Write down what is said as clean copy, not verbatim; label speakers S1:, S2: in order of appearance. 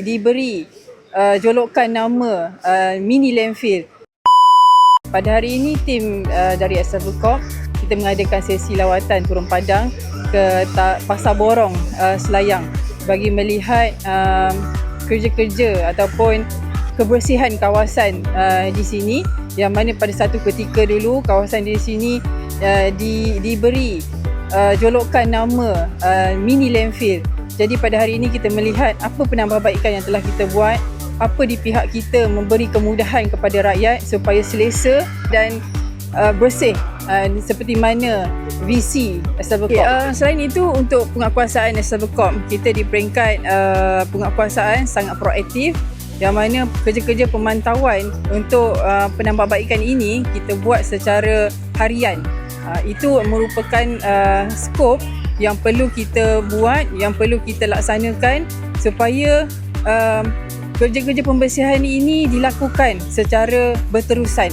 S1: diberi jolokan nama mini landfill. Pada hari ini tim dari Asabel Corp kita mengadakan sesi lawatan turun padang ke Pasar Borong Selayang bagi melihat kerja-kerja ataupun kebersihan kawasan di sini, yang mana pada satu ketika dulu kawasan di sini diberi jolokan nama mini landfill. Jadi pada hari ini kita melihat apa penambahbaikan yang telah kita buat, apa di pihak kita memberi kemudahan kepada rakyat supaya selesa dan bersih seperti mana visi Asabel Corp. Selain itu, untuk penguatkuasaan Asabel Corp, kita di peringkat penguatkuasaan sangat proaktif, yang mana kerja-kerja pemantauan untuk penambahbaikan ini kita buat secara harian. Itu merupakan skop yang perlu kita buat, yang perlu kita laksanakan supaya kerja-kerja pembersihan ini dilakukan secara berterusan.